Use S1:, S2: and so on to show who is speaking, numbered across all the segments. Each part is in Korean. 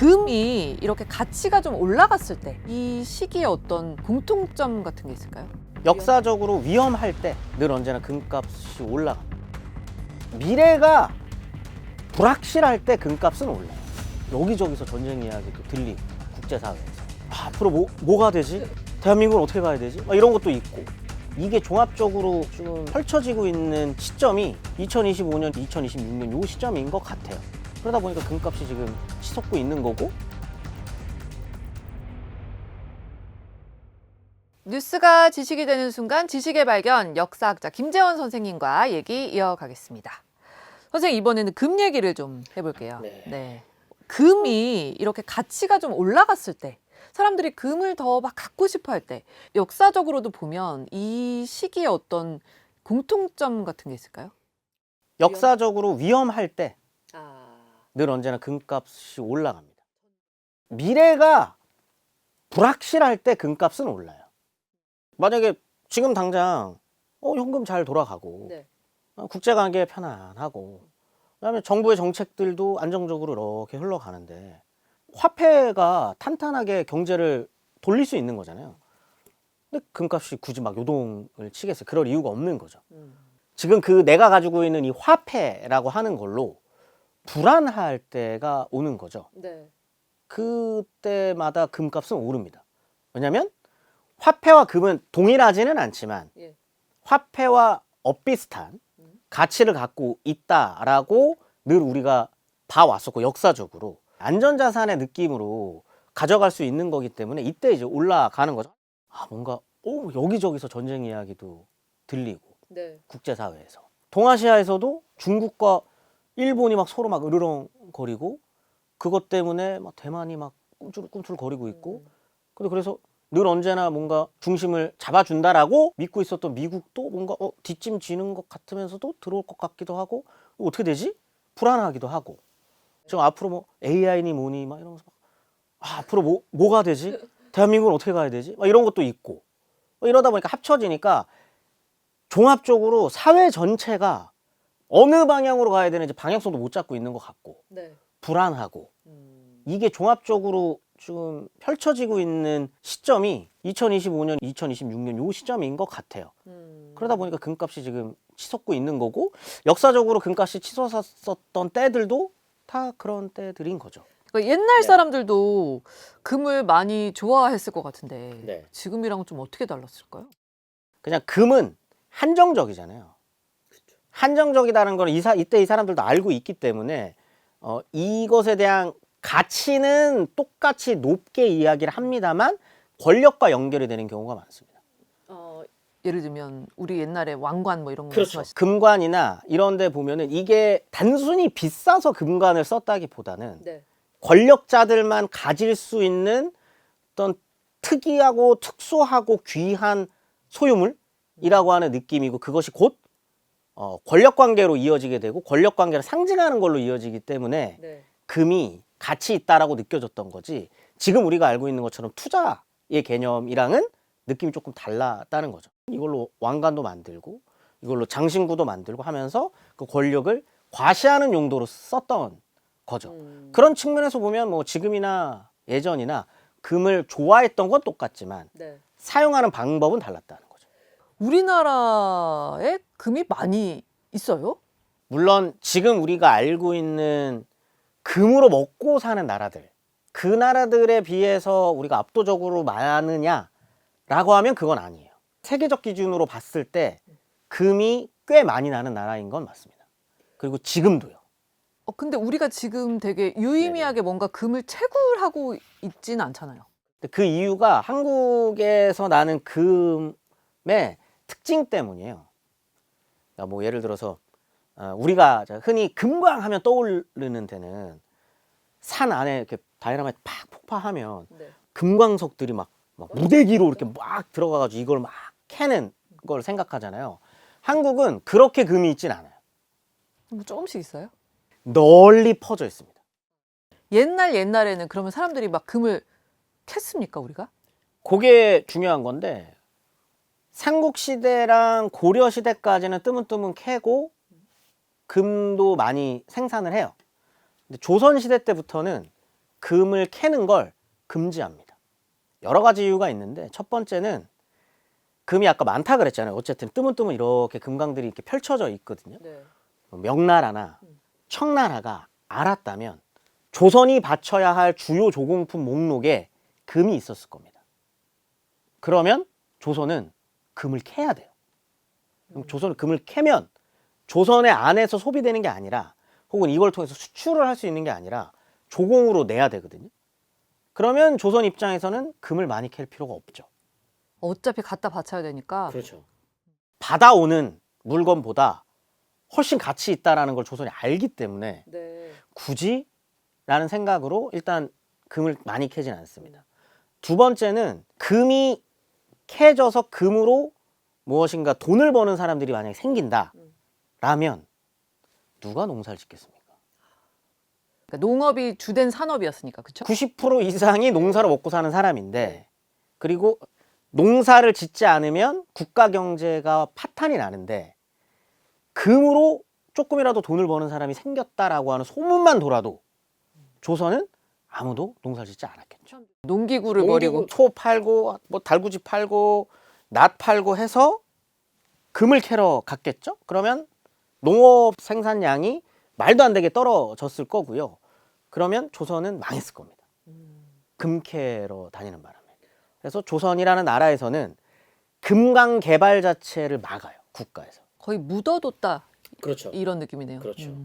S1: 금이 이렇게 가치가 좀 올라갔을 때 이 시기에 어떤 공통점 같은 게 있을까요?
S2: 역사적으로 위험할 때 늘 언제나 금값이 올라갑니다. 미래가 불확실할 때 금값은 올라요. 여기저기서 전쟁 이야기도 들리고 국제사회에서 앞으로 뭐가 되지? 대한민국은 어떻게 가야 되지? 이런 것도 있고 이게 종합적으로 좀 펼쳐지고 있는 시점이 2025년, 2026년 요 시점인 것 같아요. 그러다 보니까 금값이 지금 치솟고 있는 거고
S1: 뉴스가 지식이 되는 순간 지식의 발견 역사학자 김재원 선생님과 얘기 이어가겠습니다. 선생님 이번에는 금 얘기를 좀 해볼게요.
S2: 네.
S1: 금이 이렇게 가치가 좀 올라갔을 때 사람들이 금을 더 막 갖고 싶어 할 때 역사적으로도 보면 이 시기에 어떤 공통점 같은 게 있을까요?
S2: 역사적으로 위험할 때 늘 언제나 금값이 올라갑니다. 미래가 불확실할 때 금값은 올라요. 만약에 지금 당장 현금 잘 돌아가고 국제관계 편안하고 그다음에 정부의 정책들도 안정적으로 이렇게 흘러가는데 화폐가 탄탄하게 경제를 돌릴 수 있는 거잖아요. 근데 금값이 굳이 막 요동을 치겠어요. 그럴 이유가 없는 거죠. 지금 그 내가 가지고 있는 이 화폐라고 하는 걸로 불안할 때가 오는 거죠. 그때마다 금값은 오릅니다. 왜냐하면 화폐와 금은 동일하지는 않지만 화폐와 엇비슷한 가치를 갖고 있다라고 늘 우리가 봐왔었고 역사적으로 안전자산의 느낌으로 가져갈 수 있는 거기 때문에 이때 이제 올라가는 거죠. 뭔가 여기저기서 전쟁 이야기도 들리고 국제사회에서 동아시아에서도 중국과 일본이 막 서로 막 으르렁거리고 그것 때문에 막 대만이 막 꿈틀꿈틀거리고 있고 근데 그래서 늘 언제나 뭔가 중심을 잡아준다라고 믿고 있었던 미국도 뭔가 뒷짐 지는 것 같으면서도 들어올 것 같기도 하고 어떻게 되지? 불안하기도 하고 지금 앞으로 뭐 AI니 뭐니 막 이러면서 앞으로 뭐가 되지? 대한민국은 어떻게 가야 되지? 막 이런 것도 있고 이러다 보니까 합쳐지니까 종합적으로 사회 전체가 어느 방향으로 가야 되는지 방향성도 못 잡고 있는 것 같고 불안하고 이게 종합적으로 지금 펼쳐지고 있는 시점이 2025년, 2026년 요 시점인 것 같아요. 그러다 보니까 금값이 지금 치솟고 있는 거고 역사적으로 금값이 치솟았었던 때들도 다 그런 때들인 거죠.
S1: 그러니까 옛날 사람들도 금을 많이 좋아했을 것 같은데 지금이랑은 좀 어떻게 달랐을까요?
S2: 그냥 금은 한정적이잖아요. 한정적이다는 건 이때 이 사람들도 알고 있기 때문에 이것에 대한 가치는 똑같이 높게 이야기를 합니다만 권력과 연결이 되는 경우가 많습니다.
S1: 예를 들면 우리 옛날에 왕관 뭐 이런 거
S2: 그렇죠.
S1: 말씀하시죠?
S2: 금관이나 이런 데 보면은 이게 단순히 비싸서 금관을 썼다기보다는 권력자들만 가질 수 있는 어떤 특이하고 특수하고 귀한 소유물이라고 하는 느낌이고 그것이 곧 권력관계로 이어지게 되고 권력관계를 상징하는 걸로 이어지기 때문에 금이 가치 있다라고 느껴졌던 거지 지금 우리가 알고 있는 것처럼 투자의 개념이랑은 느낌이 조금 달랐다는 거죠. 이걸로 왕관도 만들고 이걸로 장신구도 만들고 하면서 그 권력을 과시하는 용도로 썼던 거죠. 그런 측면에서 보면 뭐 지금이나 예전이나 금을 좋아했던 건 똑같지만 사용하는 방법은 달랐다는 거죠.
S1: 우리나라에 금이 많이 있어요?
S2: 물론 지금 우리가 알고 있는 금으로 먹고 사는 나라들 그 나라들에 비해서 우리가 압도적으로 많으냐라고 하면 그건 아니에요. 세계적 기준으로 봤을 때 금이 꽤 많이 나는 나라인 건 맞습니다. 그리고 지금도요.
S1: 근데 우리가 지금 되게 유의미하게 뭔가 금을 채굴하고 있진 않잖아요.
S2: 그 이유가 한국에서 나는 금의 특징 때문이에요. 그러니까 뭐 예를 들어서 우리가 흔히 금광하면 떠오르는 데는 산 안에 이렇게 다이너마이트 팍 폭파하면 금광석들이 막 무대기로 이렇게 막 들어가가지고 이걸 막 캐는 걸 생각하잖아요. 한국은 그렇게 금이 있진 않아요.
S1: 뭐 조금씩 있어요?
S2: 널리 퍼져 있습니다.
S1: 옛날에는 그러면 사람들이 막 금을 캤습니까, 우리가?
S2: 그게 중요한 건데 삼국시대랑 고려시대까지는 뜨문뜨문 캐고 금도 많이 생산을 해요. 근데 조선시대 때부터는 금을 캐는 걸 금지합니다. 여러 가지 이유가 있는데 첫 번째는 금이 아까 많다 그랬잖아요. 어쨌든 뜨문뜨문 이렇게 금강들이 이렇게 펼쳐져 있거든요.
S1: 네.
S2: 명나라나 청나라가 알았다면 조선이 바쳐야 할 주요 조공품 목록에 금이 있었을 겁니다. 그러면 조선은 금을 캐야 돼요. 그럼 조선은 금을 캐면 조선의 안에서 소비되는 게 아니라 혹은 이걸 통해서 수출을 할 수 있는 게 아니라 조공으로 내야 되거든요. 그러면 조선 입장에서는 금을 많이 캘 필요가 없죠.
S1: 어차피 갖다 바쳐야 되니까.
S2: 그렇죠. 받아오는 물건보다 훨씬 가치 있다라는 걸 조선이 알기 때문에
S1: 네.
S2: 굳이 라는 생각으로 일단 금을 많이 캐진 않습니다. 두 번째는 금이 캐져서 금으로 무엇인가 돈을 버는 사람들이 만약에 생긴다 라면 누가 농사를 짓겠습니까?
S1: 그러니까 농업이 주된 산업이었으니까, 그렇죠?
S2: 90% 이상이 농사로 먹고 사는 사람인데, 그리고 농사를 짓지 않으면 국가 경제가 파탄이 나는데 금으로 조금이라도 돈을 버는 사람이 생겼다라고 하는 소문만 돌아도 조선은 아무도 농사를 짓지 않았겠죠.
S1: 농기구를 버리고.
S2: 소 팔고 뭐 달구지 팔고 낫 팔고 해서 금을 캐러 갔겠죠. 그러면 농업 생산량이 말도 안 되게 떨어졌을 거고요. 그러면 조선은 망했을 겁니다. 금 캐러 다니는 바람에. 그래서 조선이라는 나라에서는 금강 개발 자체를 막아요. 국가에서.
S1: 거의 묻어뒀다.
S2: 그렇죠.
S1: 이런 느낌이네요.
S2: 그렇죠.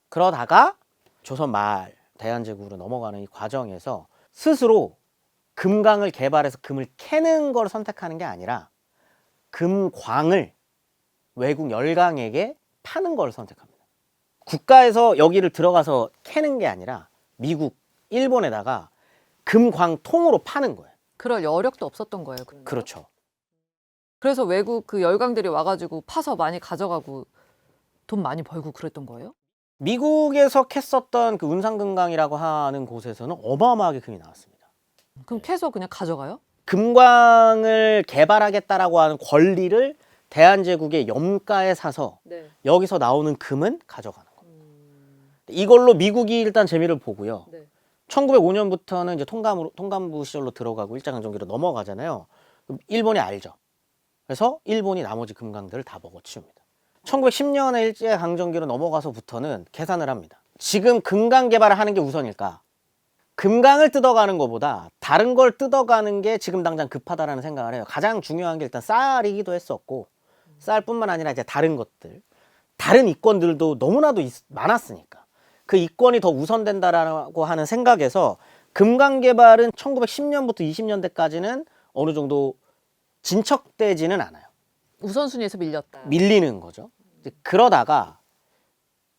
S2: 그러다가 조선 말 대한제국으로 넘어가는 이 과정에서 스스로 금강을 개발해서 금을 캐는 걸 선택하는 게 아니라 금광을 외국 열강에게 파는 걸 선택합니다. 국가에서 여기를 들어가서 캐는 게 아니라 미국, 일본에다가 금광통으로 파는 거예요.
S1: 그럴 여력도 없었던 거예요. 그러면.
S2: 그렇죠.
S1: 그래서 외국 그 열강들이 와가지고 파서 많이 가져가고 돈 많이 벌고 그랬던 거예요?
S2: 미국에서 캤었던 그 운상금강이라고 하는 곳에서는 어마어마하게 금이 나왔습니다.
S1: 그럼 캐서 그냥 가져가요?
S2: 금광을 개발하겠다라고 하는 권리를 대한제국의 염가에 사서
S1: 네.
S2: 여기서 나오는 금은 가져가는 겁니다. 이걸로 미국이 일단 재미를 보고요.
S1: 네.
S2: 1905년부터는 이제 통감부 시절로 들어가고 일제강점기로 넘어가잖아요. 그럼 일본이 알죠. 그래서 일본이 나머지 금강들을 다 먹어치웁니다. 1910년에 일제강점기로 넘어가서부터는 계산을 합니다. 지금 금강 개발을 하는 게 우선일까? 금강을 뜯어가는 것보다 다른 걸 뜯어가는 게 지금 당장 급하다라는 생각을 해요. 가장 중요한 게 일단 쌀이기도 했었고, 쌀뿐만 아니라 이제 다른 것들, 다른 이권들도 너무나도 많았으니까 그 이권이 더 우선된다라고 하는 생각에서 금강 개발은 1910년부터 20년대까지는 어느 정도 진척되지는 않아요.
S1: 우선순위에서 밀렸다.
S2: 밀리는 거죠. 이제 그러다가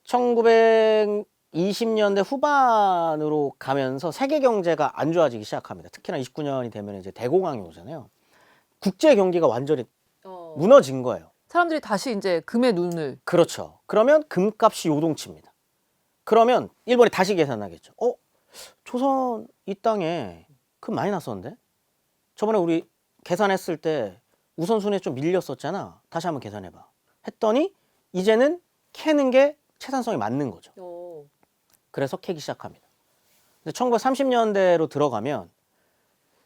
S2: 1920년대 후반으로 가면서 세계 경제가 안 좋아지기 시작합니다. 특히나 29년이 되면 이제 대공황이 오잖아요. 국제 경기가 완전히 무너진 거예요.
S1: 사람들이 다시 이제 금의 눈을.
S2: 그렇죠. 그러면 금값이 요동칩니다. 그러면 일본이 다시 계산하겠죠. 조선 이 땅에 금 많이 났었는데? 저번에 우리 계산했을 때 우선순위에 좀 밀렸었잖아. 다시 한번 계산해봐. 했더니 이제는 캐는 게 채산성이 맞는 거죠. 그래서 캐기 시작합니다. 근데 1930년대로 들어가면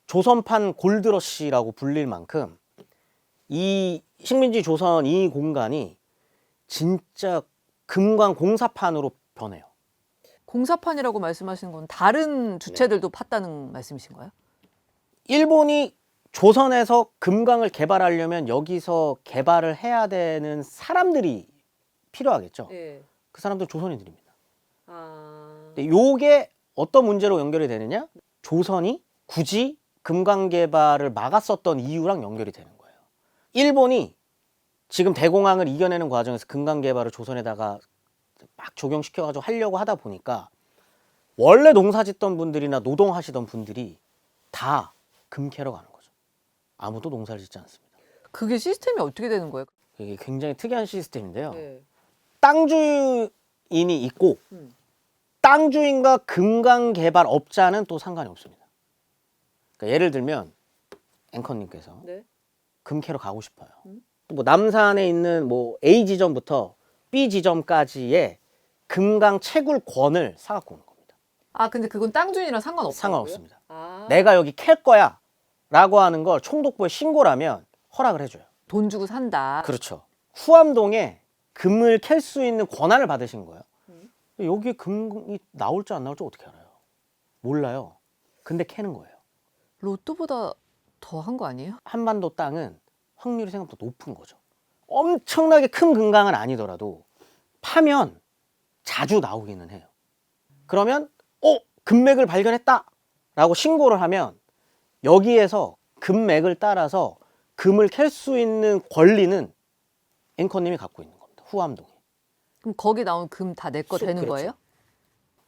S2: 조선판 골드러시라고 불릴 만큼 이 식민지 조선 이 공간이 진짜 금광 공사판으로 변해요.
S1: 공사판이라고 말씀하시는 건 다른 주체들도 팠다는 말씀이신 거예요?
S2: 일본이 조선에서 금강을 개발하려면 여기서 개발을 해야 되는 사람들이 필요하겠죠.
S1: 네.
S2: 그 사람들 조선인들입니다. 근데 요게 어떤 문제로 연결이 되느냐? 조선이 굳이 금강 개발을 막았었던 이유랑 연결이 되는 거예요. 일본이 지금 대공황을 이겨내는 과정에서 금강 개발을 조선에다가 막 적용시켜가지고 하려고 하다 보니까 원래 농사 짓던 분들이나 노동하시던 분들이 다 금 캐러 가는 거죠. 아무도 농사를 짓지 않습니다.
S1: 그게 시스템이 어떻게 되는 거예요?
S2: 이게 굉장히 특이한 시스템인데요.
S1: 네.
S2: 땅 주인이 있고 땅 주인과 금강 개발 업자는 또 상관이 없습니다. 그러니까 예를 들면 앵커님께서
S1: 네.
S2: 금 캐러 가고 싶어요. 뭐 남산에 있는 뭐 A 지점부터 B 지점까지의 금강 채굴권을 사갖고 오는 겁니다.
S1: 아, 근데 그건 땅 주인이랑 상관없다고요?
S2: 상관없습니다.
S1: 아.
S2: 내가 여기 캘 거야 라고 하는 걸 총독부에 신고를 하면 허락을 해줘요.
S1: 돈 주고 산다.
S2: 그렇죠. 후암동에 금을 캘 수 있는 권한을 받으신 거예요. 여기에 금이 나올지 안 나올지 어떻게 알아요? 몰라요. 근데 캐는 거예요.
S1: 로또보다 더 한 거 아니에요?
S2: 한반도 땅은 확률이 생각보다 높은 거죠. 엄청나게 큰 금강은 아니더라도 파면 자주 나오기는 해요. 그러면 금맥을 발견했다 라고 신고를 하면 여기에서 금맥을 따라서 금을 캘 수 있는 권리는 앵커님이 갖고 있는 겁니다. 후암동에.
S1: 그럼 거기 나온 금 다 내 거 되는
S2: 그렇죠.
S1: 거예요?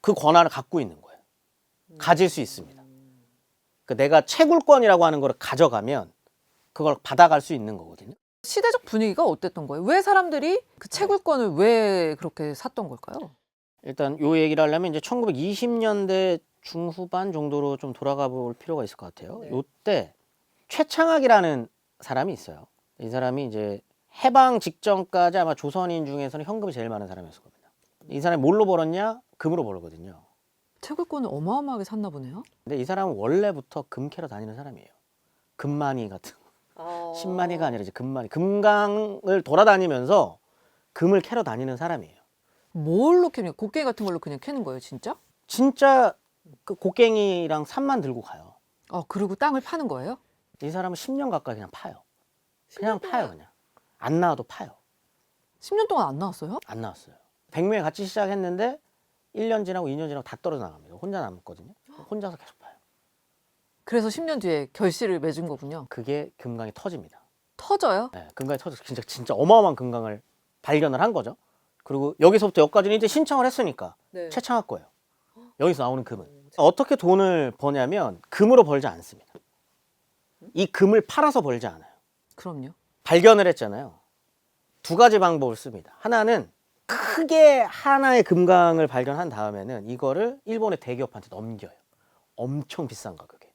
S2: 그 권한을 갖고 있는 거예요. 가질 수 있습니다. 그 내가 채굴권이라고 하는 걸 가져가면 그걸 받아갈 수 있는 거거든요.
S1: 시대적 분위기가 어땠던 거예요? 왜 사람들이 그 채굴권을 왜 그렇게 샀던 걸까요?
S2: 일단 요 얘기를 하려면 이제 1920년대 중후반 정도로 좀 돌아가 볼 필요가 있을 것 같아요.
S1: 네.
S2: 요때 최창학이라는 사람이 있어요. 이 사람이 이제 해방 직전까지 아마 조선인 중에서는 현금이 제일 많은 사람이었을 겁니다. 이 사람이 뭘로 벌었냐? 금으로 벌거든요.
S1: 채굴권을 어마어마하게 샀나 보네요.
S2: 근데 이 사람은 원래부터 금 캐러 다니는 사람이에요. 금만이 같은 신만이가 아니라 이제 금만이. 금강을 돌아다니면서 금을 캐러 다니는 사람이에요.
S1: 뭘로 캐냐? 곡괭이 같은 걸로 그냥 캐는 거예요, 진짜?
S2: 진짜 그 곡괭이랑 삽만 들고 가요.
S1: 그리고 땅을 파는 거예요?
S2: 이 사람은 10년 가까이 그냥 파요. 그냥 파요, 그냥. 안 나와도 파요.
S1: 10년 동안 안 나왔어요?
S2: 안 나왔어요. 100명이 같이 시작했는데 1년 지나고 2년 지나고 다 떨어져 나갑니다. 혼자 남았거든요. 혼자서 계속 파요.
S1: 그래서 10년 뒤에 결실을 맺은 거군요.
S2: 그게 금강이 터집니다.
S1: 터져요?
S2: 네, 금강이 터져서 진짜 어마어마한 금강을 발견을 한 거죠. 그리고 여기서부터 여기까지는 이제 신청을 했으니까
S1: 네.
S2: 최창학 거예요. 여기서 나오는 금은. 어떻게 돈을 버냐면 금으로 벌지 않습니다. 이 금을 팔아서 벌지 않아요.
S1: 그럼요.
S2: 발견을 했잖아요. 두 가지 방법을 씁니다. 하나는 크게 하나의 금강을 발견한 다음에는 이거를 일본의 대기업한테 넘겨요. 엄청 비싼 가격에.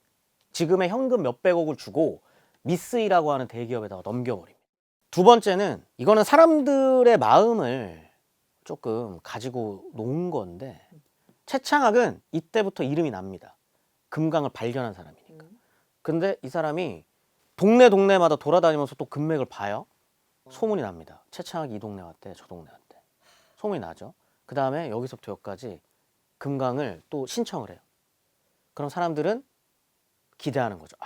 S2: 지금의 현금 몇백억을 주고 미쓰이라고 하는 대기업에다가 넘겨버립니다. 두 번째는 이거는 사람들의 마음을 조금 가지고 놓은 건데 최창학은 이때부터 이름이 납니다. 금강을 발견한 사람이니까. 근데 이 사람이 동네마다 돌아다니면서 또 금맥을 봐요. 소문이 납니다. 최창학이 이 동네 왔대, 저 동네 왔대. 소문이 나죠. 그 다음에 여기서부터 여기까지 금강을 또 신청을 해요. 그럼 사람들은 기대하는 거죠.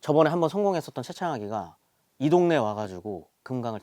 S2: 저번에 한번 성공했었던 최창학이가 이 동네에 와가지고 금강을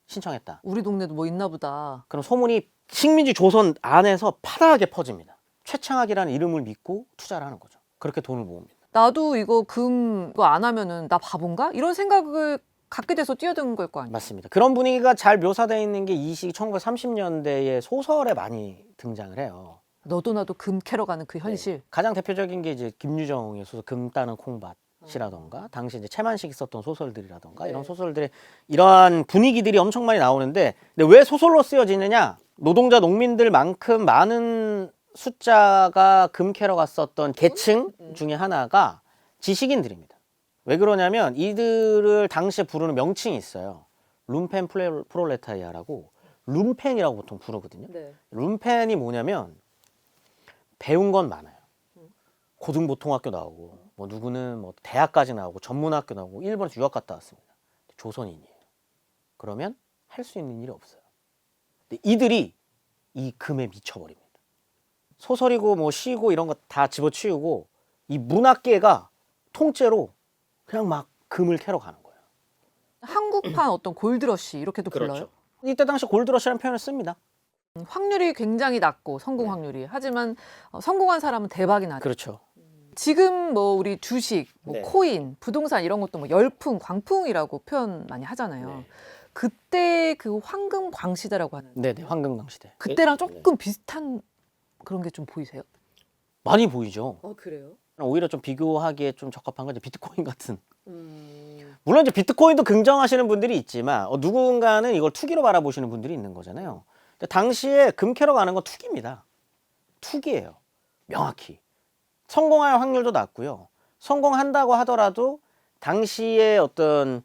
S2: 신청했다.
S1: 우리 동네도 뭐 있나 보다.
S2: 그럼 소문이 식민지 조선 안에서 파다하게 퍼집니다. 최창학이라는 이름을 믿고 투자를 하는 거죠. 그렇게 돈을 모읍니다.
S1: 나도 이거 이거 안 하면은 나 바본가? 이런 생각을 갖게 돼서 뛰어든 걸 거 아니에요?
S2: 맞습니다. 그런 분위기가 잘 묘사되어 있는 게 이 시기 1930년대의 소설에 많이 등장을 해요.
S1: 너도 나도 금 캐러 가는 그 현실.
S2: 가장 대표적인 게 이제 김유정의 소설 금 따는 콩밭이라던가 당시 이제 채만식이 썼던 소설들이라던가 이런 소설들의 이러한 분위기들이 엄청 많이 나오는데 근데 왜 소설로 쓰여지느냐? 노동자 농민들만큼 많은 숫자가 금 캐러 갔었던 계층 중에 하나가 지식인들입니다. 왜 그러냐면 이들을 당시에 부르는 명칭이 있어요. 룸펜 프롤레타리아라고 룸펜이라고 보통 부르거든요.
S1: 네.
S2: 룸펜이 뭐냐면 배운 건 많아요. 고등보통학교 나오고 뭐 누구는 뭐 대학까지 나오고 전문학교 나오고 일본에서 유학 갔다 왔습니다. 조선인이에요. 그러면 할 수 있는 일이 없어요. 근데 이들이 이 금에 미쳐버립니다. 소설이고 뭐 시고 이런 거 다 집어치우고 이 문학계가 통째로 그냥 막 금을 캐러 가는 거예요.
S1: 한국판 어떤 골드러시 이렇게도 불러요?
S2: 이때 당시 골드러시라는 표현을 씁니다.
S1: 확률이 굉장히 낮고 성공 확률이. 하지만 성공한 사람은 대박이 나죠.
S2: 그렇죠.
S1: 지금 뭐 우리 주식, 뭐
S2: 네.
S1: 코인, 부동산 이런 것도 뭐 열풍, 광풍이라고 표현 많이 하잖아요.
S2: 네.
S1: 그때 그 황금 광시대라고 하는
S2: 네네, 황금강 시대.
S1: 그때랑 조금 비슷한 그런 게 좀 보이세요?
S2: 많이 보이죠.
S1: 그래요?
S2: 오히려 좀 비교하기에 좀 적합한 건 이제 비트코인 같은. 물론 이제 비트코인도 긍정하시는 분들이 있지만 누군가는 이걸 투기로 바라보시는 분들이 있는 거잖아요. 근데 당시에 금 캐러 가는 건 투기입니다. 투기예요. 명확히. 성공할 확률도 낮고요. 성공한다고 하더라도 당시의 어떤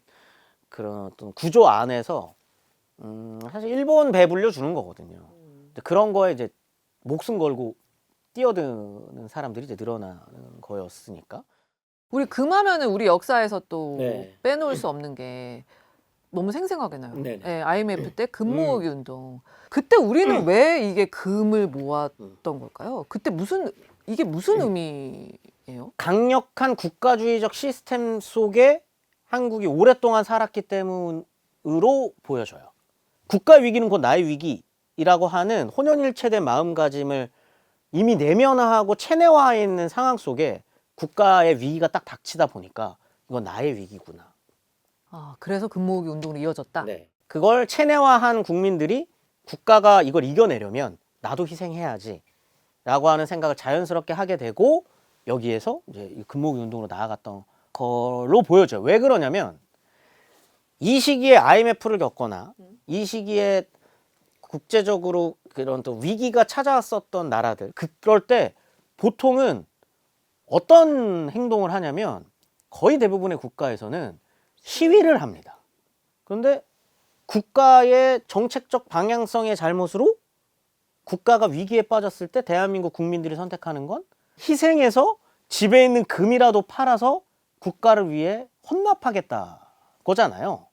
S2: 그런 어떤 구조 안에서 사실 일본 배불려 주는 거거든요. 근데 그런 거에 이제 목숨 걸고 뛰어드는 사람들이 이제 늘어나는 거였으니까.
S1: 우리 금하면은 우리 역사에서 또
S2: 네.
S1: 빼놓을 수 없는 게 너무 생생하게 나요.
S2: 네네.
S1: 네, IMF 때 금 모으기 운동. 그때 우리는 왜 이게 금을 모았던 걸까요? 그때 이게 무슨 의미예요?
S2: 강력한 국가주의적 시스템 속에 한국이 오랫동안 살았기 때문으로 보여져요. 국가 위기는 곧 나의 위기이라고 하는 혼연일체된 마음가짐을 이미 내면화하고 체내화해 있는 상황 속에 국가의 위기가 딱 닥치다 보니까 이건 나의 위기구나.
S1: 아, 그래서 금 모으기 운동으로 이어졌다.
S2: 그걸 체내화한 국민들이 국가가 이걸 이겨내려면 나도 희생해야지 라고 하는 생각을 자연스럽게 하게 되고 여기에서 이제 이 금 모으기 운동으로 나아갔던 걸로 보여져요. 왜 그러냐면 이 시기에 IMF를 겪거나 이 시기에 국제적으로 그런 또 위기가 찾아왔었던 나라들, 그럴 때 보통은 어떤 행동을 하냐면 거의 대부분의 국가에서는 시위를 합니다. 그런데 국가의 정책적 방향성의 잘못으로 국가가 위기에 빠졌을 때 대한민국 국민들이 선택하는 건 희생해서 집에 있는 금이라도 팔아서 국가를 위해 헌납하겠다 거잖아요.